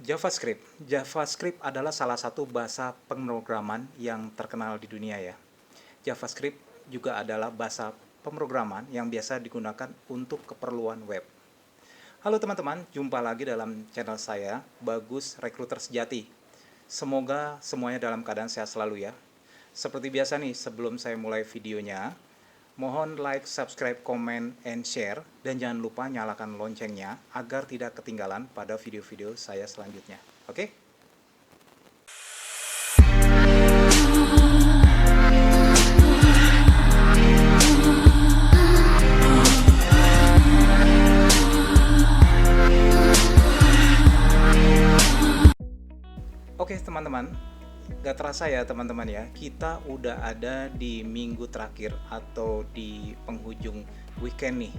JavaScript. JavaScript adalah salah satu bahasa pemrograman yang terkenal di dunia ya. JavaScript juga adalah bahasa pemrograman yang biasa digunakan untuk keperluan web. Halo teman-teman, jumpa lagi dalam channel saya, Bagus Rekruter Sejati. Semoga semuanya dalam keadaan sehat selalu ya. Seperti biasa nih, sebelum saya mulai videonya, mohon like, subscribe, comment, and share, dan jangan lupa nyalakan loncengnya agar tidak ketinggalan pada video-video saya selanjutnya. Oke? Oke teman-teman, gak terasa ya teman-teman ya, kita udah ada di minggu terakhir atau di penghujung weekend nih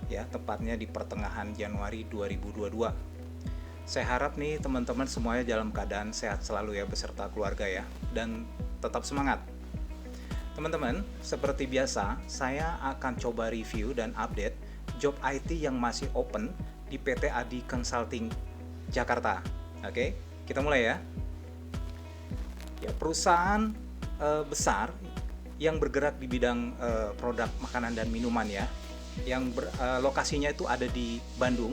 ya, tepatnya di pertengahan Januari 2022. Saya harap nih teman-teman semuanya dalam keadaan sehat selalu ya beserta keluarga ya, dan tetap semangat. Teman-teman, seperti biasa saya akan coba review dan update job IT yang masih open di PT Adi Consulting Jakarta. Oke, kita mulai ya. Ya, perusahaan besar yang bergerak di bidang produk makanan dan minuman ya, yang lokasinya itu ada di Bandung.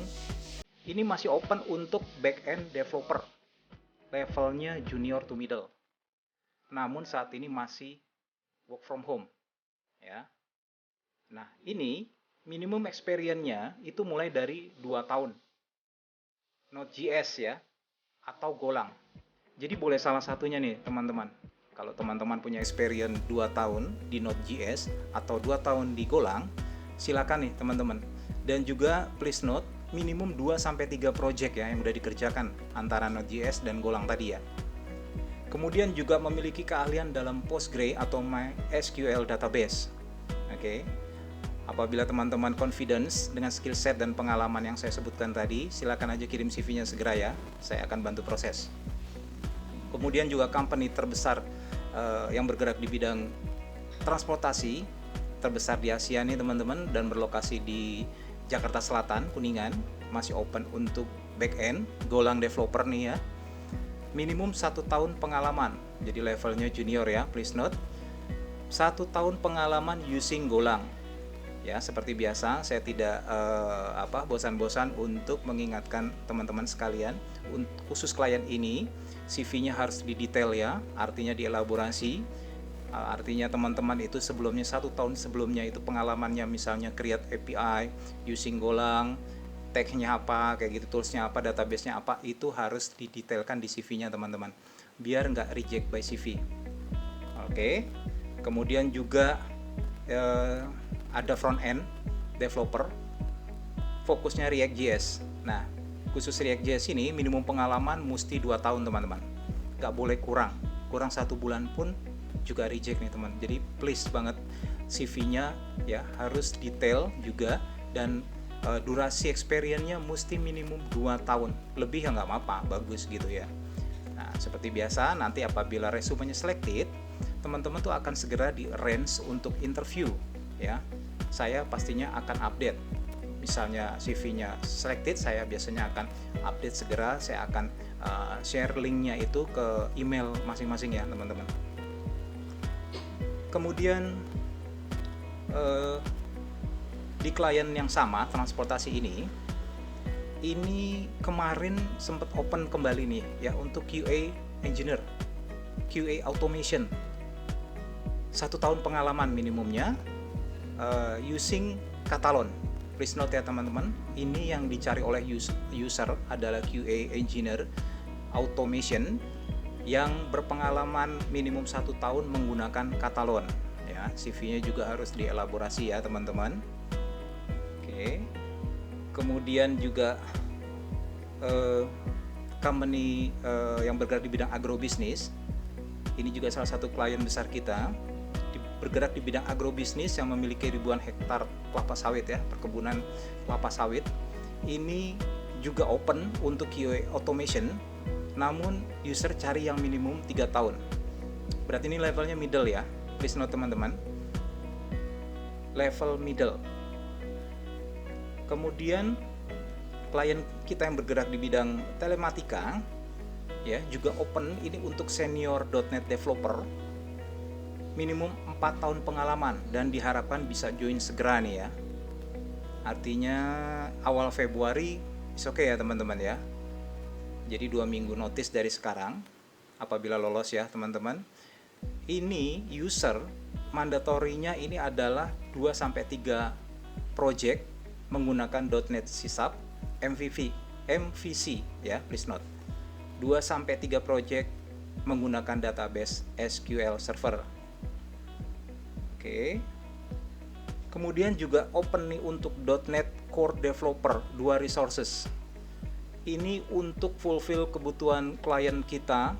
Ini masih open untuk back-end developer, levelnya junior to middle. Namun saat ini masih work from home ya. Nah, ini minimum experience-nya itu mulai dari 2 tahun. Node.js ya, atau Golang. Jadi boleh salah satunya nih teman-teman. Kalau teman-teman punya experience 2 tahun di Node.js atau 2 tahun di Golang, silakan nih teman-teman. Dan juga please note, minimum 2-3 project ya yang udah dikerjakan antara Node.js dan Golang tadi ya. Kemudian juga memiliki keahlian dalam Postgre atau MySQL database. Oke. Apabila teman-teman confidence dengan skill set dan pengalaman yang saya sebutkan tadi, silakan aja kirim CV-nya segera ya. Saya akan bantu proses. Kemudian juga company terbesar yang bergerak di bidang transportasi terbesar di Asia nih teman-teman, dan berlokasi di Jakarta Selatan, Kuningan, masih open untuk back-end Golang developer nih ya. Minimum 1 tahun pengalaman, jadi levelnya junior ya, please note. 1 tahun pengalaman using Golang. Ya, seperti biasa saya tidak bosan-bosan untuk mengingatkan teman-teman sekalian, khusus klien ini CV-nya harus didetail ya, artinya dielaborasi. Artinya teman-teman itu sebelumnya 1 tahun sebelumnya itu pengalamannya misalnya create API using Golang, tag-nya apa, kayak gitu, tools-nya apa, database-nya apa, itu harus didetailkan di CV-nya teman-teman, biar nggak reject by CV. Oke. Kemudian juga ada front-end developer, fokusnya React.js. Nah, khusus React.js ini minimum pengalaman mesti 2 tahun teman-teman, nggak boleh kurang 1 bulan pun juga reject nih teman. Jadi please banget CV-nya ya harus detail juga, dan durasi experience-nya mesti minimum 2 tahun, lebih ya nggak apa-apa, bagus gitu ya. Nah, seperti biasa nanti apabila resumenya selected, teman-teman tuh akan segera di range untuk interview ya. Saya pastinya akan update. Misalnya CV-nya selected, saya biasanya akan update segera. Saya akan share link-nya itu ke email masing-masing ya teman-teman. Kemudian di klien yang sama, transportasi ini kemarin sempat open kembali nih ya untuk QA engineer, QA automation. 1 tahun pengalaman minimumnya, using Catalon. Please note ya teman-teman, ini yang dicari oleh user adalah QA engineer automation yang berpengalaman minimum 1 tahun menggunakan Catalon ya. CV-nya juga harus dielaborasi ya teman-teman. Oke. Kemudian juga company yang bergerak di bidang agrobisnis, ini juga salah satu klien besar kita, bergerak di bidang agrobisnis yang memiliki ribuan hektar kelapa sawit ya, perkebunan kelapa sawit. Ini juga open untuk QA automation, namun user cari yang minimum 3 tahun. Berarti ini levelnya middle ya, please note teman-teman, level middle. Kemudian klien kita yang bergerak di bidang telematika ya juga open ini untuk senior .NET developer minimum 4 tahun pengalaman dan diharapkan bisa join segera nih ya. Artinya awal Februari is oke ya teman-teman ya. Jadi 2 minggu notice dari sekarang apabila lolos ya teman-teman. Ini user mandatorinya ini adalah 2-3 project menggunakan .NET C# MVC ya, please note. 2-3 project menggunakan database SQL Server. Oke. Kemudian juga open nih untuk .NET Core Developer 2 resources. Ini untuk fulfill kebutuhan klien kita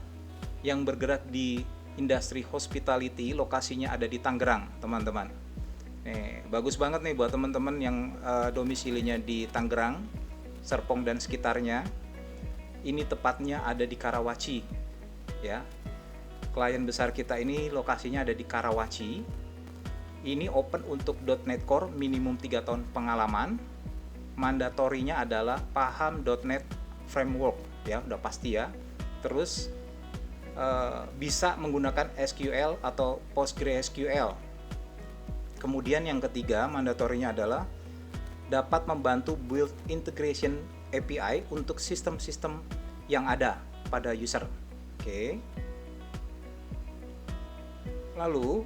yang bergerak di industri hospitality, lokasinya ada di Tangerang, teman-teman. Nih, bagus banget nih buat teman-teman yang domisilinya di Tangerang, Serpong dan sekitarnya. Ini tepatnya ada di Karawaci, ya. Klien besar kita ini lokasinya ada di Karawaci. Ini open untuk .NET Core minimum 3 tahun pengalaman. Mandatorinya adalah paham .NET Framework, ya, udah pasti ya. Terus bisa menggunakan SQL atau PostgreSQL. Kemudian yang ketiga mandatorinya adalah dapat membantu build integration API untuk sistem-sistem yang ada pada user. Oke. Lalu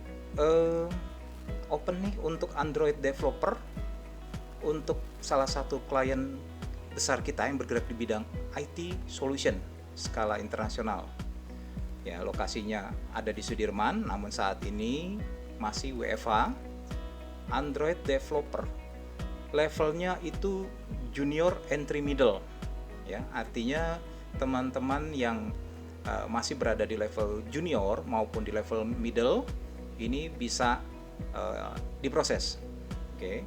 open nih untuk Android developer untuk salah satu klien besar kita yang bergerak di bidang IT solution skala internasional. Ya, lokasinya ada di Sudirman, namun saat ini masih WFH. Android developer. Levelnya itu junior entry middle. Ya, artinya teman-teman yang masih berada di level junior maupun di level middle ini bisa diproses. Oke.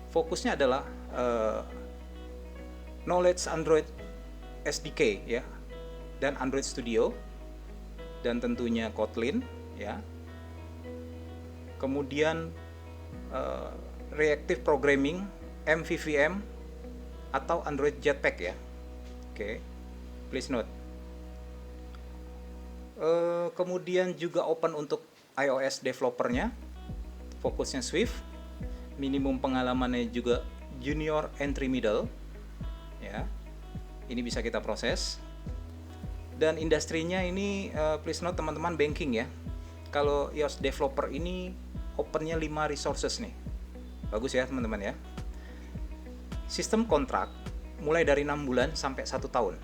Fokusnya adalah knowledge Android SDK ya dan Android Studio dan tentunya Kotlin ya. Kemudian reactive programming, MVVM atau Android Jetpack ya. Oke. Please note. Kemudian juga open untuk iOS developernya. Fokusnya Swift. Minimum pengalamannya juga junior entry middle ya. Ini bisa kita proses. Dan industrinya ini please note teman-teman banking ya. Kalau iOS developer ini opennya 5 resources nih. Bagus ya teman-teman ya. Sistem kontrak mulai dari 6 bulan sampai 1 tahun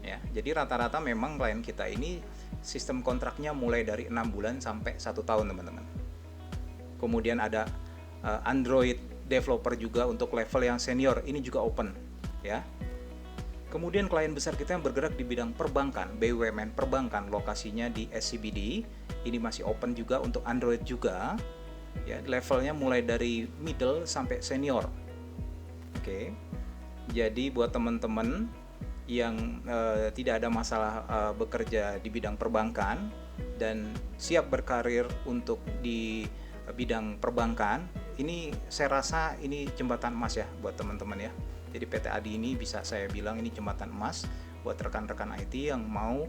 ya. Jadi rata-rata memang klien kita ini sistem kontraknya mulai dari 6 bulan sampai 1 tahun teman-teman. Kemudian ada Android developer juga untuk level yang senior, ini juga open ya. Kemudian klien besar kita yang bergerak di bidang perbankan, BUMN perbankan, lokasinya di SCBD, ini masih open juga untuk Android juga. Ya, levelnya mulai dari middle sampai senior. Oke. Jadi buat teman-teman yang tidak ada masalah bekerja di bidang perbankan dan siap berkarir untuk di bidang perbankan, ini saya rasa ini jembatan emas ya buat teman-teman ya. Jadi PT ADI ini bisa saya bilang ini jembatan emas buat rekan-rekan IT yang mau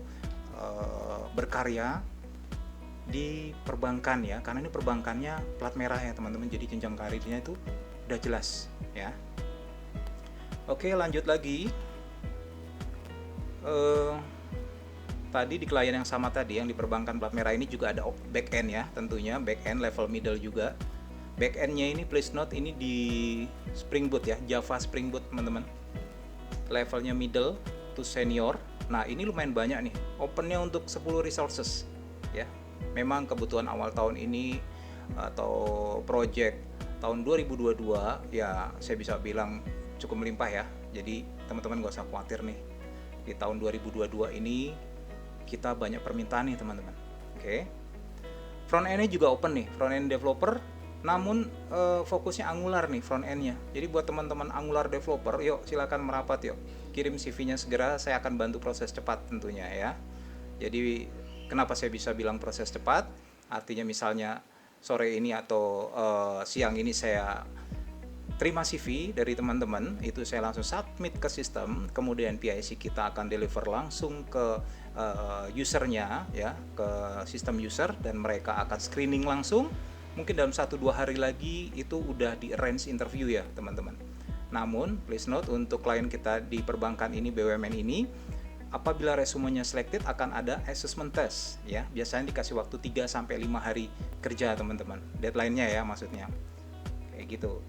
berkarya di perbankan ya, karena ini perbankannya plat merah ya teman-teman, jadi jenjang karirnya itu udah jelas ya. Oke, lanjut lagi. Tadi di klien yang sama tadi yang di perbankan plat merah ini juga ada back end ya, tentunya back end level middle juga. Back end-nya ini please note ini di Spring Boot ya, Java Spring Boot teman-teman. Levelnya middle to senior. Nah, ini lumayan banyak nih. Opennya untuk 10 resources ya. Memang kebutuhan awal tahun ini atau project tahun 2022 ya saya bisa bilang cukup melimpah ya. Jadi teman-teman gak usah khawatir nih. Di tahun 2022 ini kita banyak permintaan nih teman-teman. Oke. Front end-nya juga open nih, front end developer. Namun fokusnya Angular nih front end-nya. Jadi buat teman-teman Angular developer, yuk silakan merapat yuk. Kirim CV-nya segera, saya akan bantu proses cepat tentunya ya. Jadi kenapa saya bisa bilang proses cepat? Artinya misalnya sore ini atau siang ini saya terima CV dari teman-teman, itu saya langsung submit ke sistem, kemudian PIC kita akan deliver langsung ke usernya ya, ke sistem user, dan mereka akan screening langsung. Mungkin dalam 1-2 hari lagi itu udah di arrange interview ya teman-teman. Namun please note, untuk klien kita di perbankan ini, BUMN ini, apabila resumenya selected akan ada assessment test ya. Biasanya dikasih waktu 3-5 hari kerja teman-teman. Deadline-nya ya maksudnya. Kayak gitu.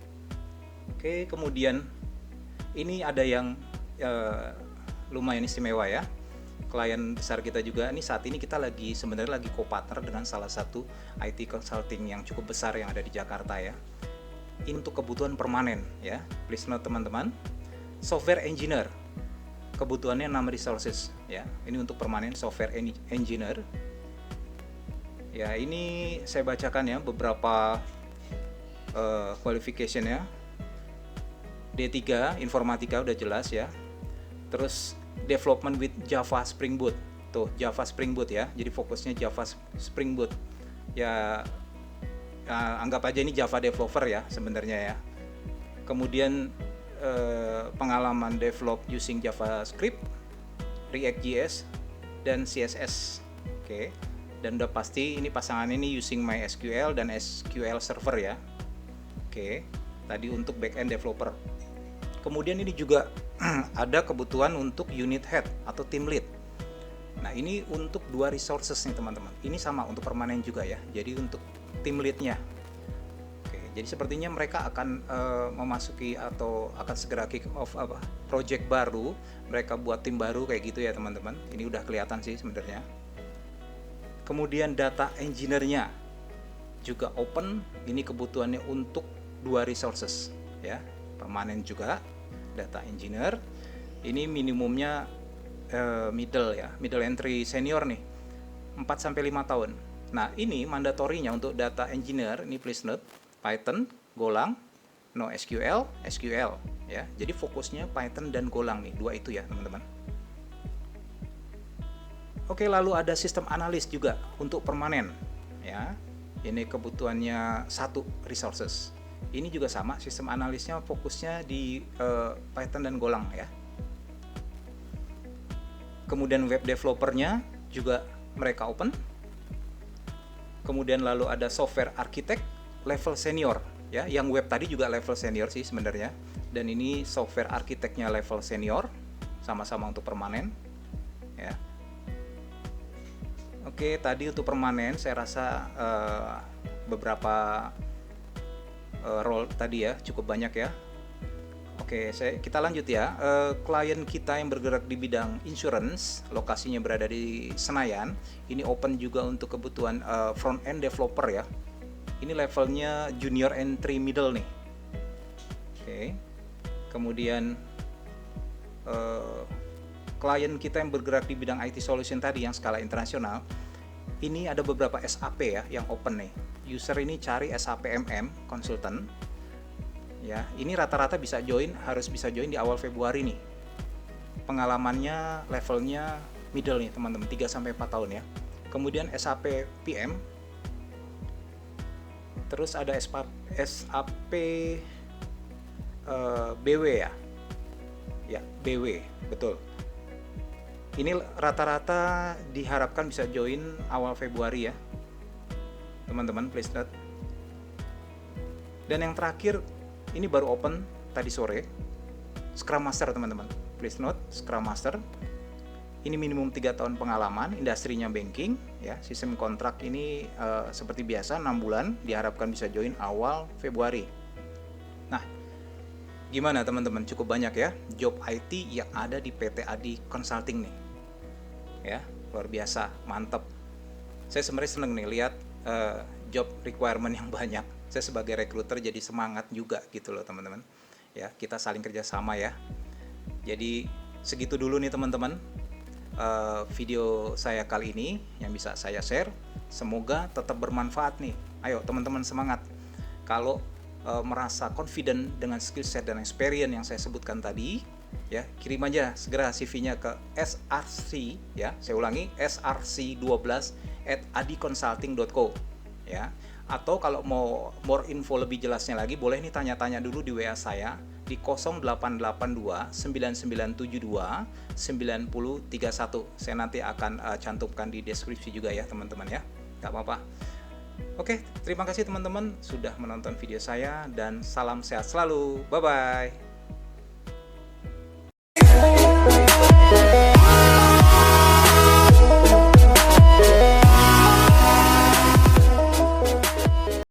Oke, kemudian ini ada yang lumayan istimewa ya. Klien besar kita juga, ini saat ini kita sebenarnya lagi co-partner dengan salah satu IT consulting yang cukup besar yang ada di Jakarta ya. Ini untuk kebutuhan permanen ya. Please note teman-teman, software engineer, kebutuhannya 6 resources ya. Ini untuk permanen software engineer. Ya, ini saya bacakan ya beberapa qualification-nya. D3 informatika udah jelas ya. Terus development with Java Spring Boot. Tuh, Java Spring Boot ya. Jadi fokusnya Java Spring Boot. Ya, anggap aja ini Java developer ya sebenarnya ya. Kemudian pengalaman develop using JavaScript, React.js, dan CSS. Oke. Dan udah pasti ini pasangan ini using MySQL dan SQL Server ya. Oke. Tadi untuk backend developer. Kemudian ini juga ada kebutuhan untuk unit head atau team lead. Nah, ini untuk 2 resources nih teman-teman. Ini sama untuk permanen juga ya. Jadi untuk team lead-nya. Oke, jadi sepertinya mereka akan memasuki atau akan segera kick off project baru. Mereka buat tim baru kayak gitu ya teman-teman. Ini udah kelihatan sih sebenarnya. Kemudian data engineer-nya juga open. Ini kebutuhannya untuk 2 resources ya. Permanen juga. Data engineer ini minimumnya middle entry senior nih, 4-5 tahun. Nah, ini mandatorinya untuk data engineer ini please note, Python, Golang, NoSQL, SQL ya. Jadi fokusnya Python dan Golang nih, 2 itu ya teman-teman. Oke, lalu ada sistem analis juga untuk permanen ya. Ini kebutuhannya 1 resources. Ini juga sama, sistem analisnya fokusnya di Python dan Golang ya. Kemudian web developernya juga mereka open. Kemudian lalu ada software architect level senior ya. Yang web tadi juga level senior sih sebenarnya. Dan ini software architect-nya level senior, sama-sama untuk permanen ya. Oke, tadi untuk permanen saya rasa beberapa role tadi ya cukup banyak ya. Oke, kita lanjut ya. Klien kita yang bergerak di bidang insurance, lokasinya berada di Senayan. Ini open juga untuk kebutuhan front end developer ya. Ini levelnya junior entry middle nih. Oke. Kemudian klien kita yang bergerak di bidang IT solution tadi yang skala internasional. Ini ada beberapa SAP ya yang open nih. User ini cari SAP MM konsultan ya. Ini rata-rata harus bisa join di awal Februari nih. Pengalamannya levelnya middle nih teman-teman, 3-4 tahun ya. Kemudian SAP PM, terus ada SAP BW ya BW betul. Ini rata-rata diharapkan bisa join awal Februari ya teman-teman, please note. Dan yang terakhir ini baru open tadi sore, Scrum Master teman-teman, please note, Scrum Master ini minimum 3 tahun pengalaman, industrinya banking ya. Sistem kontrak ini seperti biasa 6 bulan, diharapkan bisa join awal Februari. Nah, gimana teman-teman, cukup banyak ya job IT yang ada di PT Adi Consulting nih ya, luar biasa, mantap. Saya sebenarnya seneng nih lihat job requirement yang banyak. Saya sebagai recruiter jadi semangat juga gitu loh teman-teman ya, kita saling kerjasama ya. Jadi segitu dulu nih teman-teman video saya kali ini yang bisa saya share, semoga tetap bermanfaat nih. Ayo teman-teman semangat. Kalau merasa confident dengan skill set dan experience yang saya sebutkan tadi ya, kirim aja segera CV-nya ke src ya, saya ulangi src12@adiconsulting.co ya, Atau kalau mau more info lebih jelasnya lagi, boleh nih tanya-tanya dulu di WA saya di 0882 9972 9031. Saya nanti akan cantumkan di deskripsi juga ya teman-teman ya, nggak apa-apa. Oke, terima kasih teman-teman sudah menonton video saya, dan salam sehat selalu. Bye-bye.